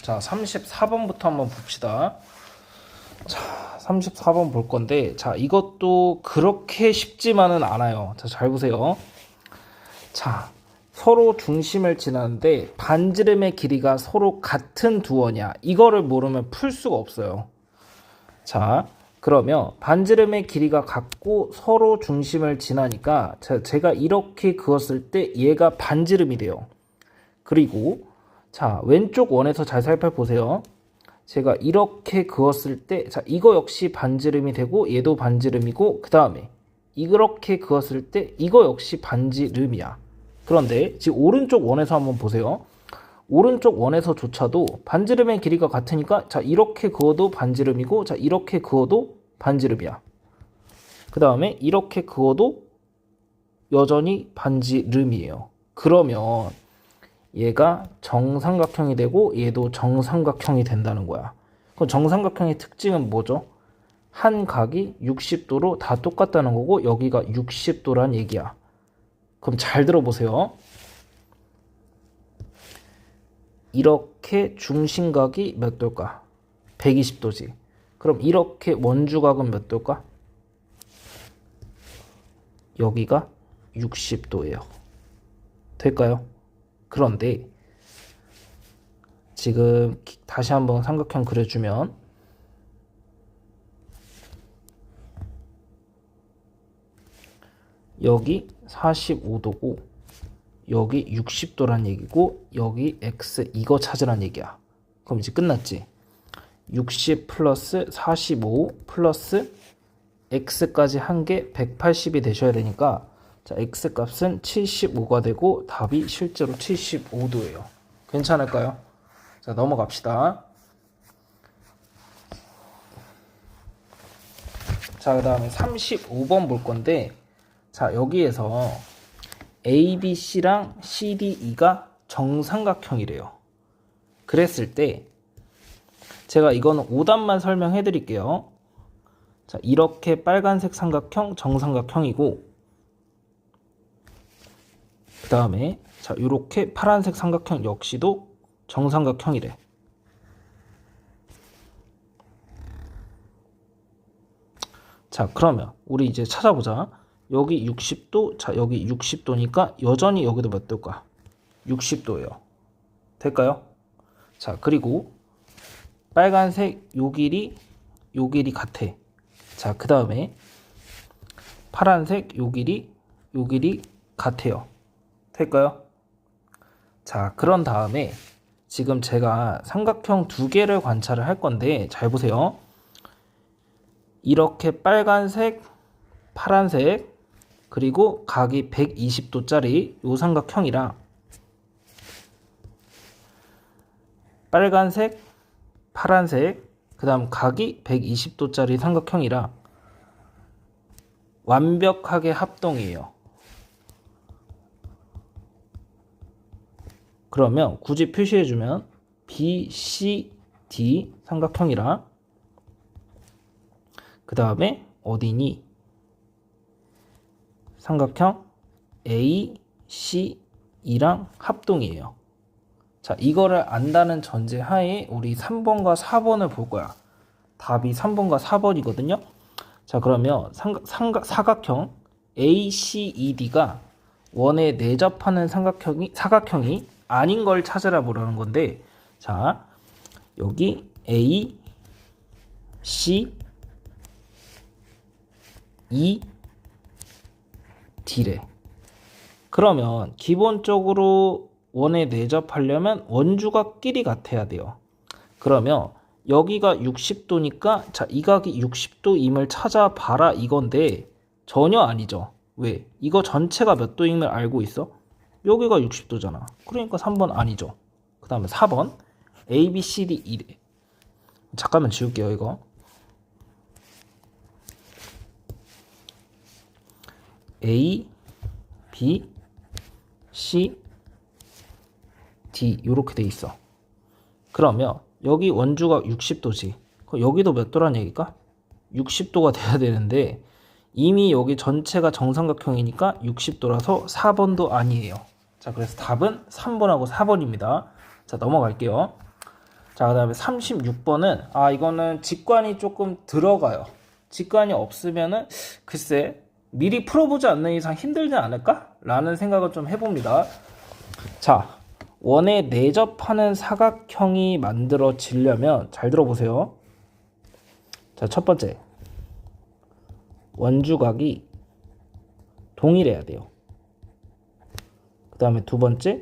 자, 34번부터 한번 봅시다. 자, 34번 볼 건데, 자, 이것도 그렇게 쉽지만은 않아요. 자, 잘 보세요. 자, 서로 중심을 지나는데 반지름의 길이가 서로 같은 두 원이야. 이거를 모르면 풀 수가 없어요. 자, 그러면 반지름의 길이가 같고 서로 중심을 지나니까 제가 이렇게 그었을 때 얘가 반지름이 돼요. 그리고 자, 왼쪽 원에서 잘 살펴보세요. 제가 이렇게 그었을 때, 자, 이거 역시 반지름이 되고 얘도 반지름이고, 그 다음에 이렇게 그었을 때 이거 역시 반지름이야. 그런데 지금 오른쪽 원에서 한번 보세요. 오른쪽 원에서조차도 반지름의 길이가 같으니까, 자, 이렇게 그어도 반지름이고, 자, 이렇게 그어도 반지름이야. 그 다음에 이렇게 그어도 여전히 반지름이에요. 그러면 얘가 정삼각형이 되고 얘도 정삼각형이 된다는 거야. 그럼 정삼각형의 특징은 뭐죠? 한 각이 60도로 다 똑같다는 거고 여기가 60도란 얘기야. 그럼 잘 들어보세요. 이렇게 중심각이 몇 도일까? 120도지. 그럼 이렇게 원주각은 몇 도일까? 여기가 60도예요. 될까요? 그런데 지금 다시 한번 삼각형 그려주면 여기 45도고 여기 60도란 얘기고 여기 x 이거 찾으란 얘기야. 그럼 이제 끝났지. 60 플러스 45 플러스 x까지 한 게 180이 되셔야 되니까 자, x 값은 75가 되고 답이 실제로 75도예요. 괜찮을까요? 자, 넘어갑시다. 자, 그 다음에 35번 볼 건데, 자, 여기에서 ABC랑 CDE가 정삼각형이래요. 그랬을 때 제가 이거는 오답만 설명해 드릴게요. 자, 이렇게 빨간색 삼각형 정삼각형이고 그 다음에 자, 요렇게 파란색 삼각형 역시도 정삼각형이래. 자, 그러면 우리 이제 찾아보자. 여기 60도, 자, 여기 60도니까 여전히 여기도 몇 도일까? 60도예요. 될까요? 자, 그리고 빨간색 요 길이 같아. 자, 그 다음에 파란색 요 길이 같아요. 될까요? 자, 그런 다음에 지금 제가 삼각형 두 개를 관찰을 할 건데 잘 보세요. 이렇게 빨간색, 파란색 그리고 각이 120도짜리 요 삼각형이랑 빨간색, 파란색 그 다음 각이 120도짜리 삼각형이랑 완벽하게 합동이에요. 그러면 굳이 표시해주면 BCD 삼각형이랑 그 다음에 어디니? 삼각형 ACE랑 합동이에요. 자, 이거를 안다는 전제 하에 우리 3번과 4번을 볼 거야. 답이 3번과 4번이거든요. 자, 그러면 사각형 ACED가 원에 내접하는 사각형이 아닌 걸 찾으라 보라는 건데, 자, 여기 A, C, E, D래. 그러면 기본적으로 원에 내접하려면 원주각끼리 같아야 돼요. 그러면 여기가 60도니까 자, 이 각이 60도임을 찾아봐라 이건데 전혀 아니죠. 왜? 이거 전체가 몇 도임을 알고 있어? 여기가 60도잖아. 그러니까 3번 아니죠. 그 다음에 4번 A, B, C, D, E래. 잠깐만 지울게요 이거. A, B, C, D 이렇게 돼 있어. 그러면 여기 원주가 60도지. 여기도 몇 도란 얘기일까? 60도가 돼야 되는데 이미 여기 전체가 정삼각형이니까 60도라서 4번도 아니에요. 자, 그래서 답은 3번하고 4번입니다. 자, 넘어갈게요. 자, 그 다음에 36번은, 이거는 직관이 조금 들어가요. 직관이 없으면은, 글쎄, 미리 풀어보지 않는 이상 힘들지 않을까? 라는 생각을 좀 해봅니다. 자, 원에 내접하는 사각형이 만들어지려면, 잘 들어보세요. 자, 첫 번째. 원주각이 동일해야 돼요. 그 다음에 두 번째,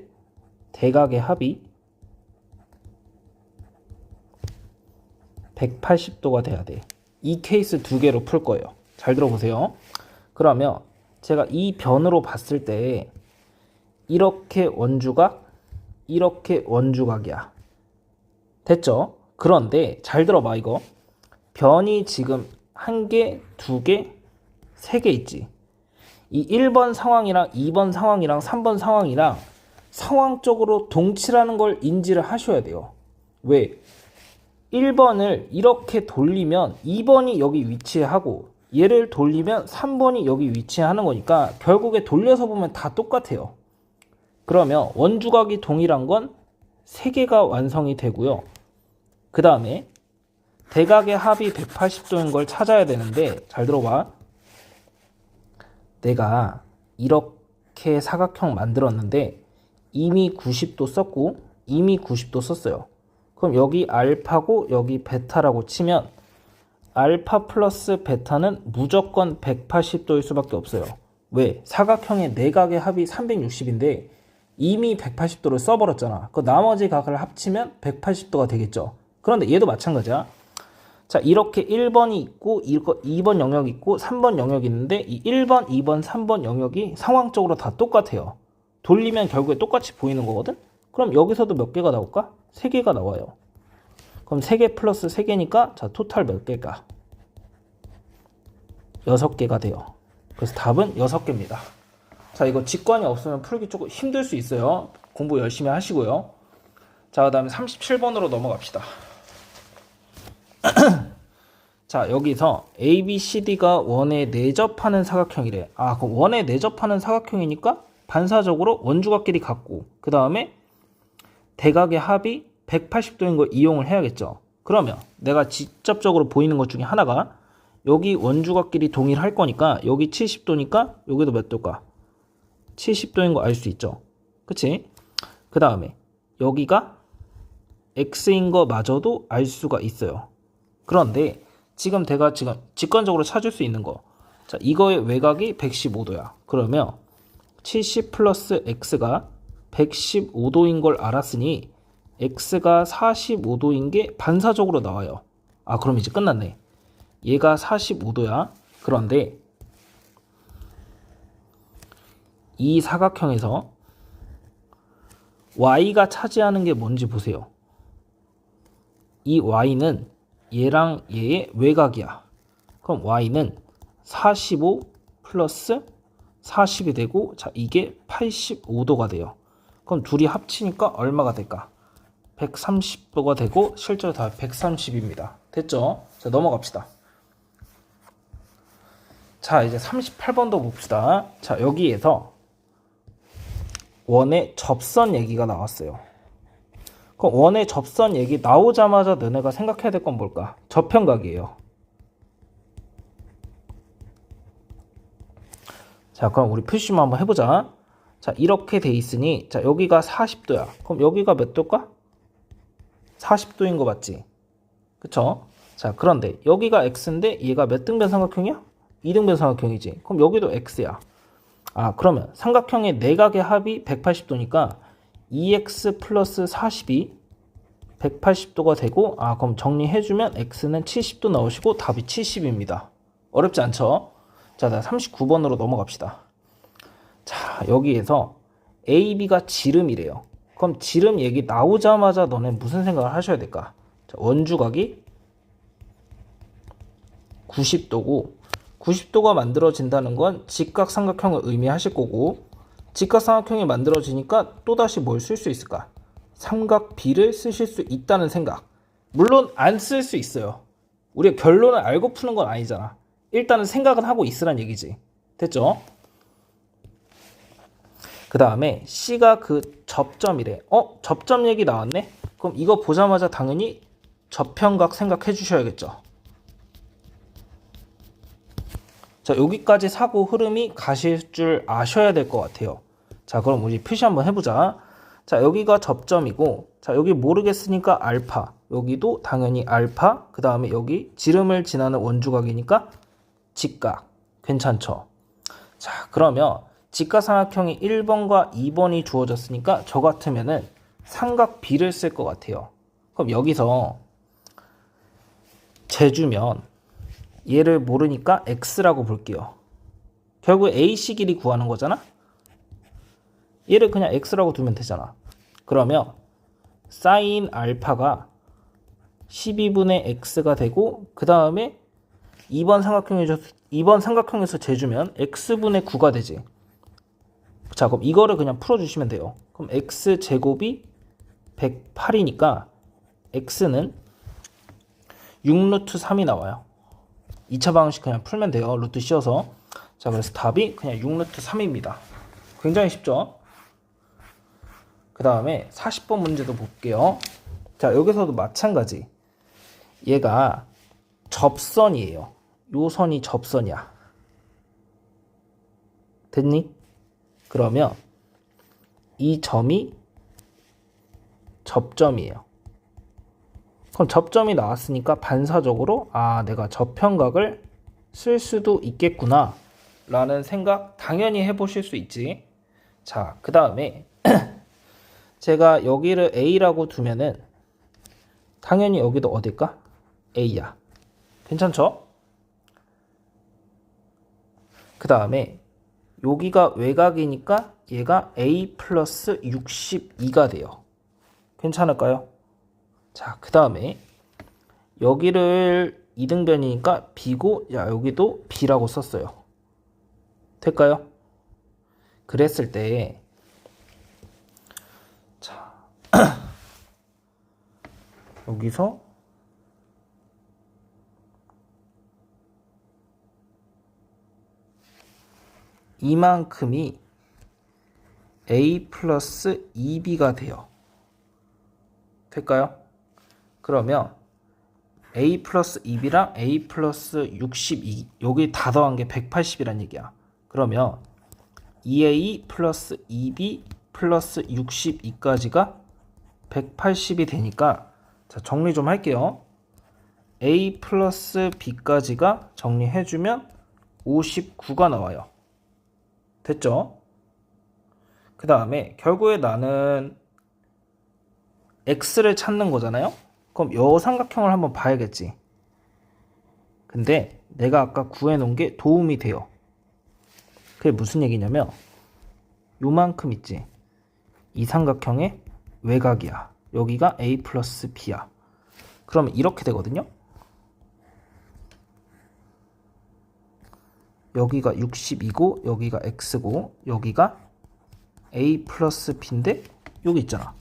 대각의 합이 180도가 돼야 돼. 이 케이스 두 개로 풀 거예요. 잘 들어보세요. 그러면 제가 이 변으로 봤을 때 이렇게 원주각, 이렇게 원주각이야. 됐죠? 그런데 잘 들어봐 이거. 변이 지금 한 개, 두 개, 세 개 있지. 이 1번 상황이랑 2번 상황이랑 3번 상황이랑 상황적으로 동치라는 걸 인지를 하셔야 돼요. 왜? 1번을 이렇게 돌리면 2번이 여기 위치하고 얘를 돌리면 3번이 여기 위치하는 거니까 결국에 돌려서 보면 다 똑같아요. 그러면 원주각이 동일한 건 3개가 완성이 되고요. 그 다음에 대각의 합이 180도인 걸 찾아야 되는데 잘 들어봐. 내가 이렇게 사각형 만들었는데 이미 90도 썼고 이미 90도 썼어요. 그럼 여기 알파고 여기 베타라고 치면 알파 플러스 베타는 무조건 180도일 수밖에 없어요. 왜? 사각형의 내각의 합이 360인데 이미 180도를 써버렸잖아. 그 나머지 각을 합치면 180도가 되겠죠. 그런데 얘도 마찬가지야. 자, 이렇게 1번이 있고 2번 영역이 있고 3번 영역이 있는데 이 1번, 2번, 3번 영역이 상황적으로 다 똑같아요. 돌리면 결국에 똑같이 보이는 거거든? 그럼 여기서도 몇 개가 나올까? 3개가 나와요. 그럼 3개 플러스 3개니까 자, 토탈 몇 개일까? 6개가 돼요. 그래서 답은 6개입니다. 자, 이거 직관이 없으면 풀기 조금 힘들 수 있어요. 공부 열심히 하시고요. 자, 그 다음에 37번으로 넘어갑시다. 자, 여기서 ABCD가 원에 내접하는 사각형이래. 그럼 원에 내접하는 사각형이니까 반사적으로 원주각끼리 같고 그 다음에 대각의 합이 180도인 걸 이용을 해야겠죠. 그러면 내가 직접적으로 보이는 것 중에 하나가 여기 원주각끼리 동일할 거니까 여기 70도니까 여기도 몇 도일까? 70도인 거 알 수 있죠. 그치? 그 다음에 여기가 X인 거 마저도 알 수가 있어요. 그런데 지금 내가 지금 직관적으로 찾을 수 있는 거. 자, 이거의 외곽이 115도야. 그러면 70 플러스 X가 115도인 걸 알았으니 X가 45도인 게 반사적으로 나와요. 그럼 이제 끝났네. 얘가 45도야. 그런데 이 사각형에서 Y가 차지하는 게 뭔지 보세요. 이 Y는 얘랑 얘의 외곽이야. 그럼 Y는 45 플러스 40이 되고 자, 이게 85도가 돼요. 그럼 둘이 합치니까 얼마가 될까? 130도가 되고 실제로 다 130입니다. 됐죠? 자, 넘어갑시다. 자, 이제 38번도 봅시다. 자, 여기에서 원의 접선 얘기가 나왔어요. 그럼 원의 접선 얘기 나오자마자 너네가 생각해야 될 건 뭘까? 저평각이에요. 자, 그럼 우리 표시만 한번 해보자. 자, 이렇게 돼 있으니 자, 여기가 40도야. 그럼 여기가 몇 도일까? 40도인 거 맞지? 그쵸? 자, 그런데 여기가 X인데 얘가 몇 등변 삼각형이야? 2등변 삼각형이지. 그럼 여기도 X야. 그러면 삼각형의 내각의 합이 180도니까 2x 플러스 40이 180도가 되고 그럼 정리해주면 x는 70도 나오시고 답이 70입니다. 어렵지 않죠? 자, 39번으로 넘어갑시다. 자, 여기에서 AB가 지름이래요. 그럼 지름 얘기 나오자마자 너네 무슨 생각을 하셔야 될까? 자, 원주각이 90도고 90도가 만들어진다는 건 직각삼각형을 의미하실 거고 직각삼각형이 만들어지니까 또다시 뭘 쓸 수 있을까? 삼각비를 쓰실 수 있다는 생각. 물론 안 쓸 수 있어요. 우리가 결론을 알고 푸는 건 아니잖아. 일단은 생각은 하고 있으란 얘기지. 됐죠? 그 다음에 C가 그 접점이래. 접점 얘기 나왔네? 그럼 이거 보자마자 당연히 저평각 생각해 주셔야겠죠. 자, 여기까지 사고 흐름이 가실 줄 아셔야 될 것 같아요. 자, 그럼 우리 표시 한번 해보자. 자, 여기가 접점이고, 자, 여기 모르겠으니까 알파. 여기도 당연히 알파. 그 다음에 여기 지름을 지나는 원주각이니까 직각. 괜찮죠? 자, 그러면 직각삼각형이 1번과 2번이 주어졌으니까 저 같으면은 삼각 B를 쓸 것 같아요. 그럼 여기서 재주면 얘를 모르니까 X라고 볼게요. 결국 AC 길이 구하는 거잖아? 얘를 그냥 X라고 두면 되잖아. 그러면 사인 알파가 12분의 X가 되고, 그 다음에 2번 삼각형에서 재주면 X분의 9가 되지. 자, 그럼 이거를 그냥 풀어주시면 돼요. 그럼 X제곱이 108이니까 X는 6루트 3이 나와요. 2차 방식 그냥 풀면 돼요. 루트 씌워서. 자, 그래서 답이 그냥 6루트 3입니다. 굉장히 쉽죠? 그 다음에 40번 문제도 볼게요. 자, 여기서도 마찬가지. 얘가 접선이에요. 요 선이 접선이야. 됐니? 그러면 이 점이 접점이에요. 그럼 접점이 나왔으니까 반사적으로 내가 저평각을 쓸 수도 있겠구나 라는 생각 당연히 해보실 수 있지. 자, 그 다음에 제가 여기를 A라고 두면은 당연히 여기도 어딜까? A야. 괜찮죠? 그 다음에 여기가 외곽이니까 얘가 A 플러스 62가 돼요. 괜찮을까요? 자, 그 다음에 여기를 이등변이니까 B고, 야, 여기도 B라고 썼어요. 될까요? 그랬을 때, 자, 여기서 이만큼이 A 플러스 2B가 돼요. 될까요? 그러면 A 플러스 2B랑 A 플러스 62 여기 다 더한 게 180이란 얘기야. 그러면 2A 플러스 2B 플러스 62까지가 180이 되니까, 자, 정리 좀 할게요. A 플러스 B까지가 정리해주면 59가 나와요. 됐죠? 그 다음에 결국에 나는 X를 찾는 거잖아요? 그럼 요 삼각형을 한번 봐야겠지. 근데 내가 아까 구해놓은 게 도움이 돼요. 그게 무슨 얘기냐면 요만큼 있지. 이 삼각형의 외곽이야. 여기가 A 플러스 B야. 그러면 이렇게 되거든요. 여기가 62고 여기가 X고 여기가 A 플러스 B인데 여기 있잖아.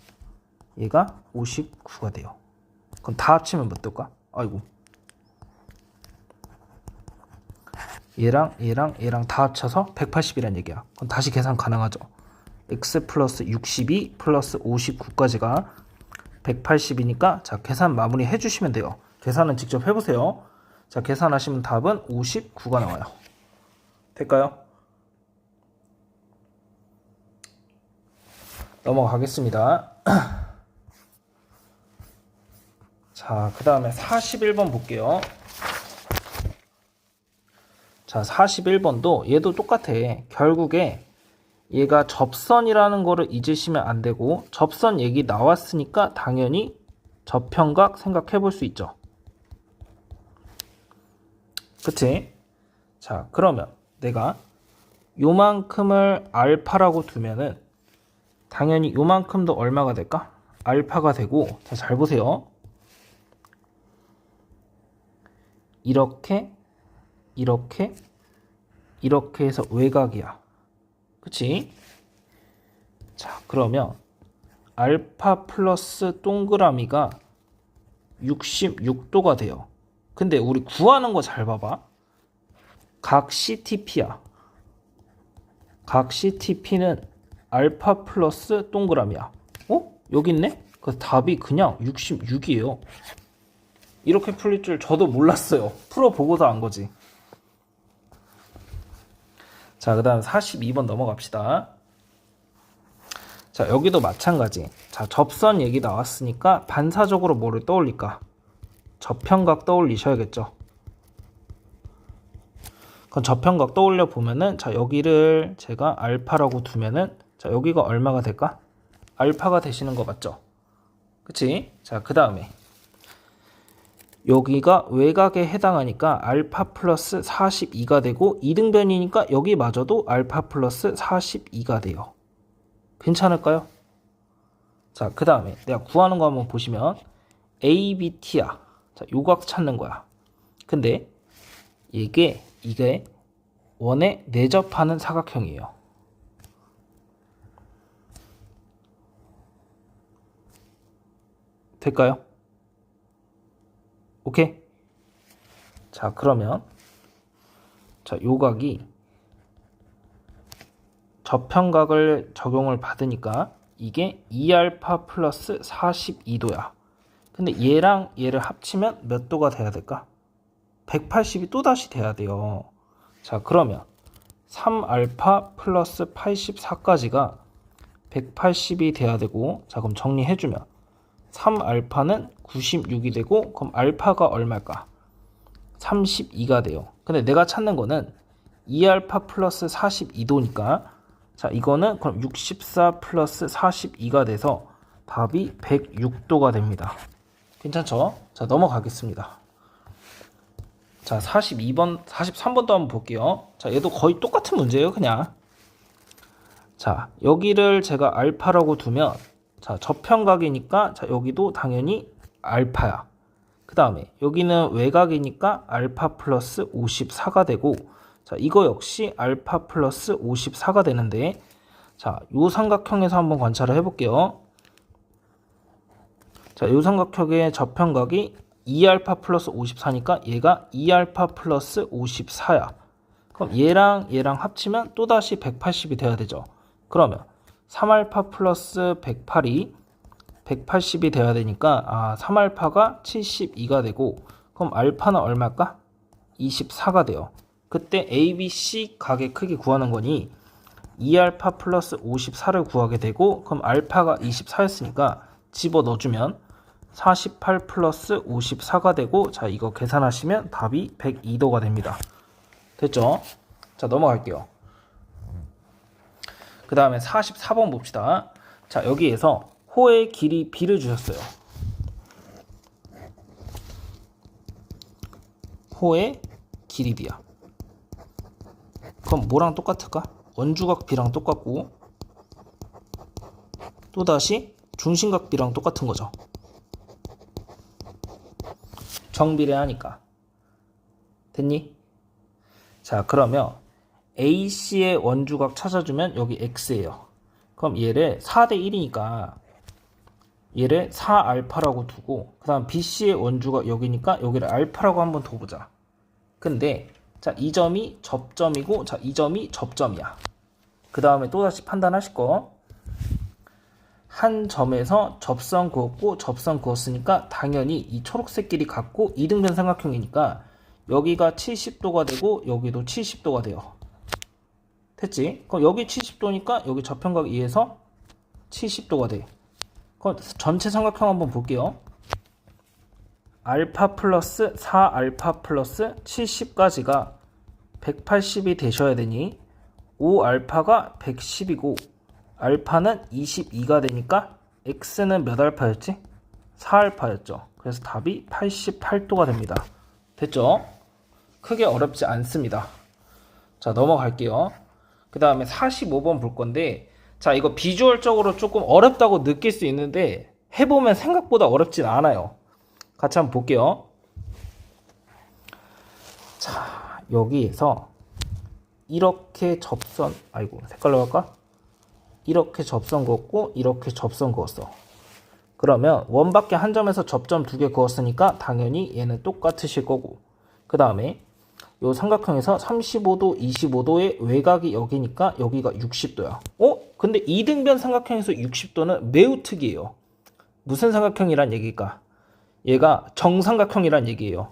얘가 59가 돼요. 그럼 다 합치면 몇 될까? 아이고. 얘랑 다 합쳐서 180이란 얘기야. 그럼 다시 계산 가능하죠. X 플러스 62 플러스 59까지가 180이니까 자, 계산 마무리 해주시면 돼요. 계산은 직접 해보세요. 자, 계산하시면 답은 59가 나와요. 될까요? 넘어가겠습니다. 자, 그 다음에 41번 볼게요. 자, 41번도 얘도 똑같아. 결국에 얘가 접선이라는 거를 잊으시면 안 되고, 접선 얘기 나왔으니까 당연히 저평각 생각해 볼 수 있죠. 그치? 자, 그러면 내가 요만큼을 알파라고 두면은 당연히 요만큼도 얼마가 될까? 알파가 되고, 자, 잘 보세요. 이렇게 해서 외곽이야. 그치? 자, 그러면 알파 플러스 동그라미가 66도가 돼요. 근데 우리 구하는 거 잘 봐봐. 각 CTP야. 각 CTP는 알파 플러스 동그라미야. 여기 있네? 그래서 답이 그냥 66이에요. 이렇게 풀릴 줄 저도 몰랐어요. 풀어보고서 안 거지. 자, 그 다음 42번 넘어갑시다. 자, 여기도 마찬가지. 자, 접선 얘기 나왔으니까 반사적으로 뭐를 떠올릴까? 저평각 떠올리셔야겠죠. 그럼 저평각 떠올려 보면은, 자, 여기를 제가 알파라고 두면은, 자, 여기가 얼마가 될까? 알파가 되시는 거 맞죠? 그치? 자, 그 다음에 여기가 외곽에 해당하니까 알파 플러스 42가 되고, 이등변이니까 여기마저도 알파 플러스 42가 돼요. 괜찮을까요? 자, 그 다음에 내가 구하는 거 한번 보시면 ABT야. 자, 요각 찾는 거야. 근데 이게 원에 내접하는 사각형이에요. 될까요? 오케이? 자, 그러면 자, 요각이 저평각을 적용을 받으니까 이게 2알파 플러스 42도야. 근데 얘랑 얘를 합치면 몇 도가 돼야 될까? 180이 또다시 돼야 돼요. 자, 그러면 3알파 플러스 84까지가 180이 돼야 되고, 자, 그럼 정리해주면 3알파는 96이 되고, 그럼 알파가 얼마일까? 32가 돼요. 근데 내가 찾는 거는 2알파 플러스 42도니까, 자, 이거는 그럼 64 플러스 42가 돼서 답이 106도가 됩니다. 괜찮죠? 자, 넘어가겠습니다. 자, 43번도 한번 볼게요. 자, 얘도 거의 똑같은 문제예요, 그냥. 자, 여기를 제가 알파라고 두면, 자, 저평각이니까, 자, 여기도 당연히 알파야. 그 다음에 여기는 외곽이니까 알파 플러스 54가 되고, 자, 이거 역시 알파 플러스 54가 되는데, 자, 요 삼각형에서 한번 관찰을 해볼게요. 자, 요 삼각형의 저평각이 2알파 플러스 54니까 얘가 2알파 플러스 54야. 그럼 얘랑 합치면 또다시 180이 돼야 되죠. 그러면 3알파 플러스 108이 180이 돼야 되니까 3알파가 72가 되고, 그럼 알파는 얼마일까? 24가 돼요. 그때 ABC 각의 크기 구하는 거니 2알파 플러스 54를 구하게 되고, 그럼 알파가 24였으니까 집어넣어주면 48 플러스 54가 되고, 자, 이거 계산하시면 답이 102도가 됩니다. 됐죠? 자, 넘어갈게요. 그 다음에 44번 봅시다. 자, 여기에서 호의 길이 b를 주셨어요. 호의 길이 b야. 그럼 뭐랑 똑같을까? 원주각 b랑 똑같고, 또다시 중심각 b랑 똑같은 거죠. 정비례하니까. 됐니? 자, 그러면 AC의 원주각 찾아주면 여기 X예요. 그럼 얘를 4대 1이니까 얘를 4알파라고 두고, 그 다음 BC의 원주각 여기니까 여기를 알파라고 한번 둬보자. 근데 자, 이 점이 접점이고, 자, 이 점이 접점이야. 그 다음에 또다시 판단하실 거. 한 점에서 접선 그었고 접선 그었으니까 당연히 이 초록색 길이 같고 이등변 삼각형이니까 여기가 70도가 되고 여기도 70도가 돼요. 됐지? 그럼 여기 70도니까 여기 저평각 2에서 70도가 돼. 그럼 전체 삼각형 한번 볼게요. 알파 플러스 4알파 플러스 70까지가 180이 되셔야 되니 5알파가 110이고 알파는 22가 되니까 x는 몇 알파였지? 4알파였죠. 그래서 답이 88도가 됩니다. 됐죠? 크게 어렵지 않습니다. 자, 넘어갈게요. 그 다음에 45번 볼 건데, 자, 이거 비주얼적으로 조금 어렵다고 느낄 수 있는데 해보면 생각보다 어렵진 않아요. 같이 한번 볼게요. 자, 여기에서 이렇게 접선, 아이고, 색깔로 할까? 이렇게 접선 그었고 이렇게 접선 그었어. 그러면 원밖에 한 점에서 접점 2개 그었으니까 당연히 얘는 똑같으실 거고, 그 다음에 요 삼각형에서 35도, 25도의 외곽이 여기니까 여기가 60도야. 근데 이등변 삼각형에서 60도는 매우 특이해요. 무슨 삼각형이란 얘기일까? 얘가 정삼각형이란 얘기예요.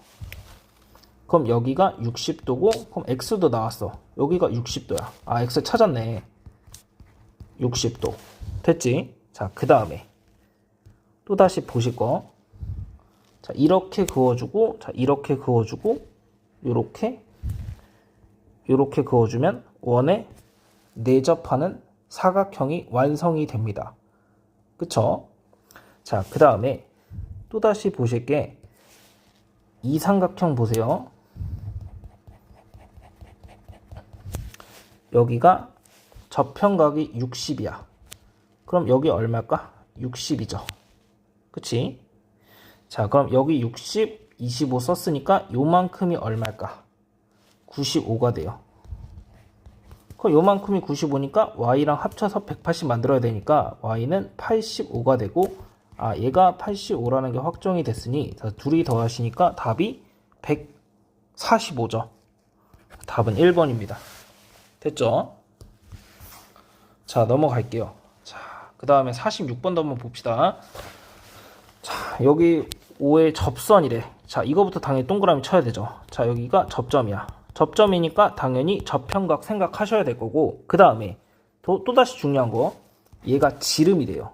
그럼 여기가 60도고 그럼 x도 나왔어. 여기가 60도야. 아, x 찾았네. 60도. 됐지? 자, 그 다음에 또다시 보실 거. 자, 이렇게 그어주고, 자, 이렇게 그어주고, 요렇게 그어주면 원에 내접하는 사각형이 완성이 됩니다. 그쵸? 자, 그 다음에 또다시 보실 게 이 삼각형 보세요. 여기가 저평각이 60이야. 그럼 여기 얼마일까? 60이죠. 그치? 자, 그럼 여기 60, 25 썼으니까 요만큼이 얼마일까? 95가 돼요. 그럼 요만큼이 95니까 y랑 합쳐서 180 만들어야 되니까 y는 85가 되고, 아, 얘가 85라는 게 확정이 됐으니 둘이 더하시니까 답이 145죠. 답은 1번입니다. 됐죠? 자, 넘어갈게요. 자, 그 다음에 46번도 한번 봅시다. 자, 여기 5의 접선이래. 자, 이거부터 당연히 동그라미 쳐야 되죠. 자, 여기가 접점이야. 접점이니까 당연히 저평각 생각하셔야 될 거고, 그 다음에 또다시 중요한 거, 얘가 지름이래요.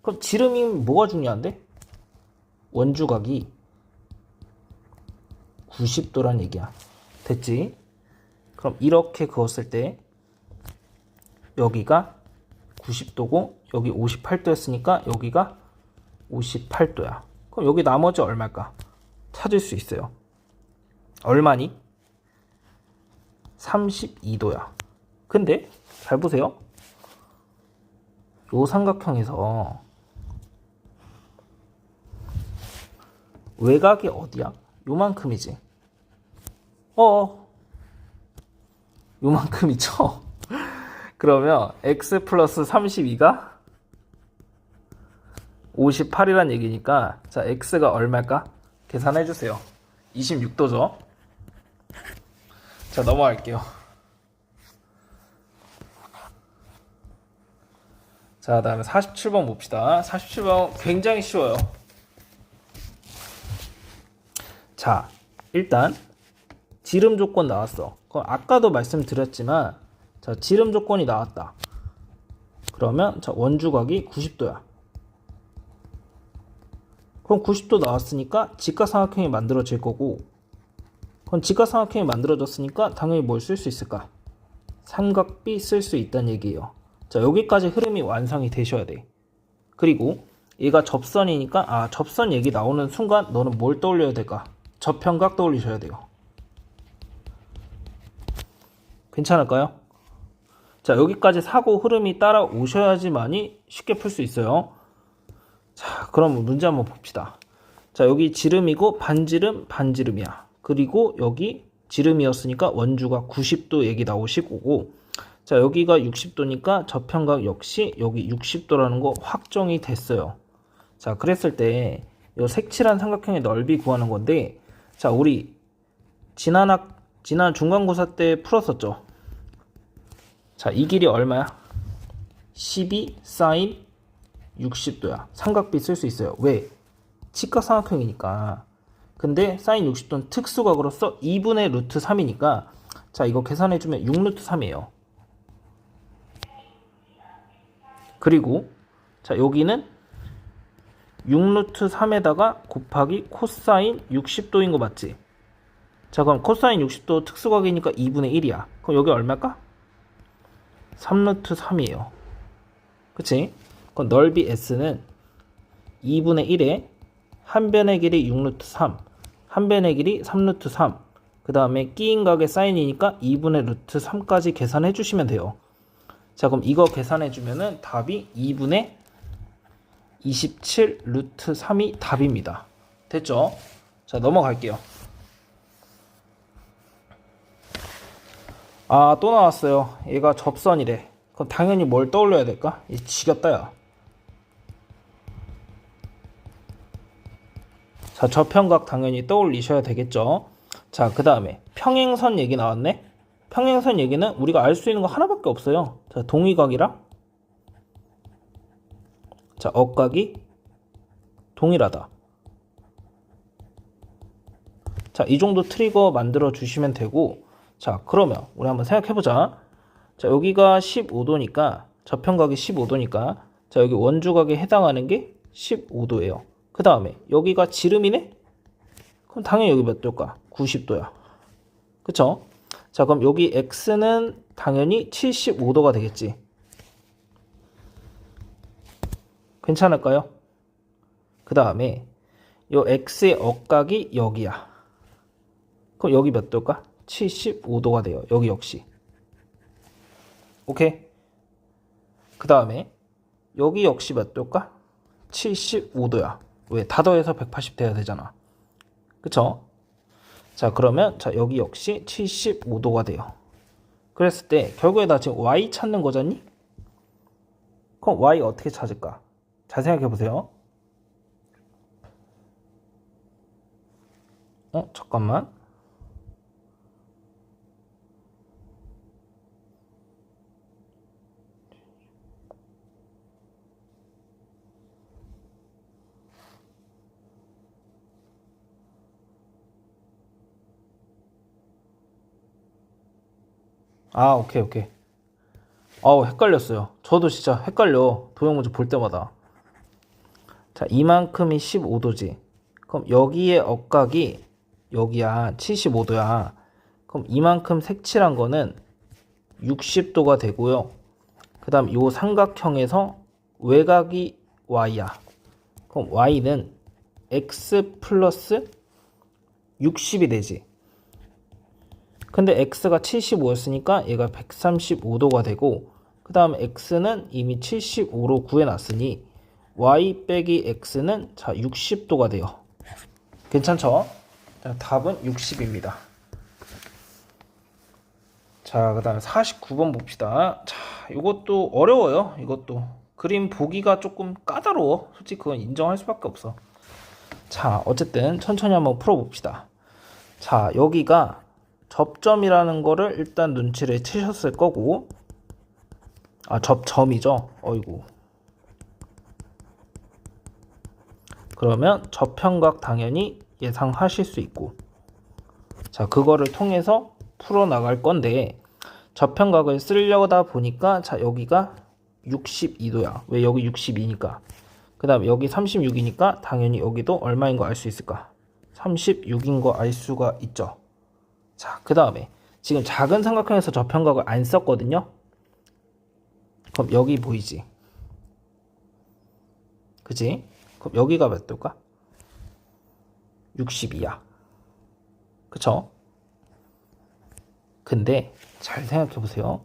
그럼 지름이 뭐가 중요한데? 원주각이 90도란 얘기야. 됐지? 그럼 이렇게 그었을 때 여기가 90도고 여기 58도였으니까 여기가 58도야. 그럼 여기 나머지 얼마일까? 찾을 수 있어요. 얼마니? 32도야. 근데 잘 보세요. 요 삼각형에서 외곽이 어디야? 요만큼이지. 요만큼이죠? 그러면 x 플러스 32가 58이란 얘기니까, 자, x가 얼마일까? 계산해 주세요. 26도죠. 자, 넘어갈게요. 자, 다음에 47번 봅시다. 47번 굉장히 쉬워요. 자, 일단 지름 조건 나왔어. 그럼 아까도 말씀드렸지만, 자, 지름 조건이 나왔다. 그러면 자, 원주각이 90도야. 그럼 90도 나왔으니까 직각삼각형이 만들어질 거고, 그럼 직각삼각형이 만들어졌으니까 당연히 뭘 쓸 수 있을까? 삼각비 쓸 수 있다는 얘기예요. 자, 여기까지 흐름이 완성이 되셔야 돼. 그리고 얘가 접선이니까, 접선 얘기 나오는 순간 너는 뭘 떠올려야 될까? 저평각 떠올리셔야 돼요. 괜찮을까요? 자, 여기까지 사고 흐름이 따라오셔야지만이 쉽게 풀 수 있어요. 자, 그럼 문제 한번 봅시다. 자, 여기 지름이고 반지름, 반지름이야. 그리고 여기 지름이었으니까 원주가 90도 얘기 나오실 거고, 자, 여기가 60도니까 저평각 역시 여기 60도라는 거 확정이 됐어요. 자, 그랬을 때 이 색칠한 삼각형의 넓이 구하는 건데, 자, 우리 지난 중간고사 때 풀었었죠. 자, 이 길이 얼마야? 12 사인 60도야. 삼각비 쓸 수 있어요. 왜? 직각삼각형이니까. 근데 사인 60도는 특수각으로서 2분의 루트 3이니까, 자, 이거 계산해주면 6루트 3이에요. 그리고 자, 여기는 6루트 3에다가 곱하기 코사인 60도인 거 맞지? 자, 그럼 코사인 60도 특수각이니까 2분의 1이야. 그럼 여기 얼마일까? 3루트 3이에요. 그치? 그럼 넓이 S는 2분의 1에 한 변의 길이 6루트 3, 한 변의 길이 3루트 3, 그 다음에 끼인 각의 사인이니까 2분의 루트 3까지 계산해 주시면 돼요. 자, 그럼 이거 계산해 주면은 답이 2분의 27 루트 3이 답입니다. 됐죠? 자, 넘어갈게요. 또 나왔어요. 얘가 접선이래. 그럼 당연히 뭘 떠올려야 될까? 지겹다, 야. 자, 저평각 당연히 떠올리셔야 되겠죠. 자, 그 다음에 평행선 얘기 나왔네. 평행선 얘기는 우리가 알 수 있는 거 하나밖에 없어요. 자, 동의각이랑 자, 억각이 동일하다. 자, 이 정도 트리거 만들어 주시면 되고, 자, 그러면 우리 한번 생각해 보자. 자, 여기가 15도니까 저평각이 15도니까 자, 여기 원주각에 해당하는 게 15도예요. 그 다음에 여기가 지름이네? 그럼 당연히 여기 몇 도일까? 90도야. 그쵸? 자, 그럼 여기 x는 당연히 75도가 되겠지. 괜찮을까요? 그 다음에 요 x의 억각이 여기야. 그럼 여기 몇 도일까? 75도가 돼요. 여기 역시. 오케이? 그 다음에 여기 역시 몇 도일까? 75도야. 왜? 다 더해서 180 돼야 되잖아. 그쵸? 자, 그러면 자, 여기 역시 75도가 돼요. 그랬을 때 결국에 나 지금 y 찾는 거잖니? 그럼 y 어떻게 찾을까? 잘 생각해 보세요. 잠깐만. 아, 오케이. 헷갈렸어요. 저도 진짜 헷갈려. 도형 문제 볼 때마다. 자, 이만큼이 15도지. 그럼 여기에 억각이 여기야 75도야. 그럼 이만큼 색칠한 거는 60도가 되고요. 그 다음 요 삼각형에서 외곽이 y야. 그럼 y는 x 플러스 60이 되지. 근데 x가 75였으니까 얘가 135도가 되고, 그 다음 x는 이미 75로 구해놨으니 y 빼기 x는 자 60도가 돼요. 괜찮죠? 자, 답은 60입니다. 자, 그 다음에 49번 봅시다. 자, 이것도 어려워요. 이것도 그림 보기가 조금 까다로워. 솔직히 그건 인정할 수밖에 없어. 자, 어쨌든 천천히 한번 풀어봅시다. 자, 여기가 접점이라는 거를 일단 눈치를 채셨을 거고, 아, 접점이죠. 어이구. 그러면 저평각 당연히 예상하실 수 있고, 자, 그거를 통해서 풀어나갈 건데, 저평각을 쓰려다 보니까 자, 여기가 62도야. 왜? 여기 62니까. 그 다음에 여기 36이니까 당연히 여기도 얼마인 거 알 수 있을까? 36인 거 알 수가 있죠. 자, 그 다음에 지금 작은 삼각형에서 저평각을 안 썼거든요. 그럼 여기 보이지? 그치? 그럼 여기가 몇 도일까? 62야. 그쵸? 근데 잘 생각해 보세요.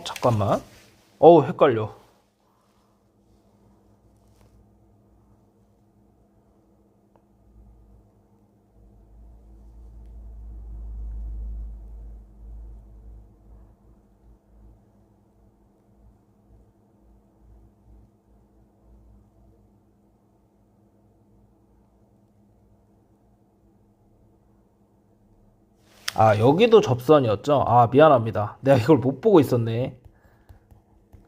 잠깐만. 헷갈려. 아, 여기도 접선이었죠? 아, 미안합니다. 내가 이걸 못 보고 있었네.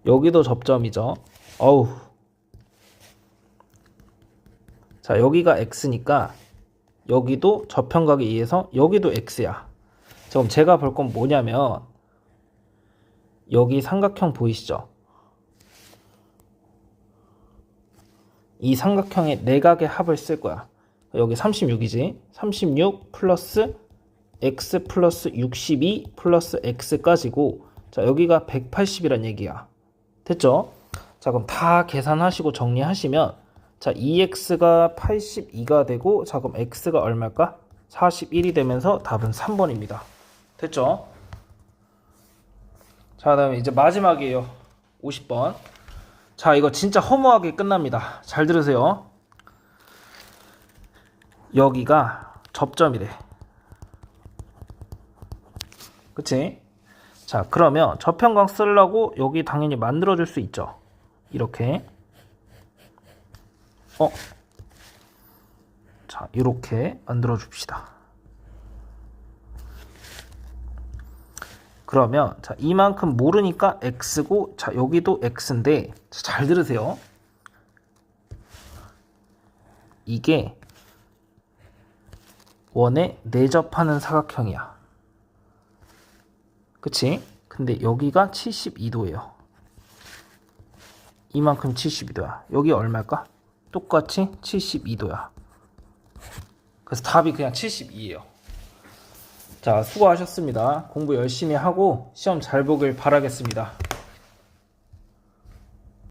여기도 접점이죠. 어우. 자, 여기가 x니까 여기도 저평각에 의해서 여기도 x야. 자, 그럼 제가 볼 건 뭐냐면 여기 삼각형 보이시죠? 이 삼각형의 내각의 합을 쓸 거야. 여기 36이지. 36 플러스 x 플러스 62 플러스 x까지고, 자, 여기가 180이란 얘기야. 됐죠? 자, 그럼 다 계산하시고 정리하시면, 자, 2x가 82가 되고, 자, 그럼 x가 얼마일까? 41이 되면서 답은 3번입니다. 됐죠? 자, 다음에 이제 마지막이에요. 50번. 자, 이거 진짜 허무하게 끝납니다. 잘 들으세요. 여기가 접점이래. 그치? 자, 그러면 저평각 쓰려고 여기 당연히 만들어줄 수 있죠. 이렇게. 자, 이렇게 만들어 줍시다. 그러면 자, 이만큼 모르니까 x고, 자, 여기도 x인데, 자, 잘 들으세요. 이게 원에 내접하는 사각형이야. 그치? 근데 여기가 72도예요. 이만큼 72도야. 여기 얼마일까? 똑같이 72도야. 그래서 답이 그냥 72예요. 자, 수고하셨습니다. 공부 열심히 하고 시험 잘 보길 바라겠습니다.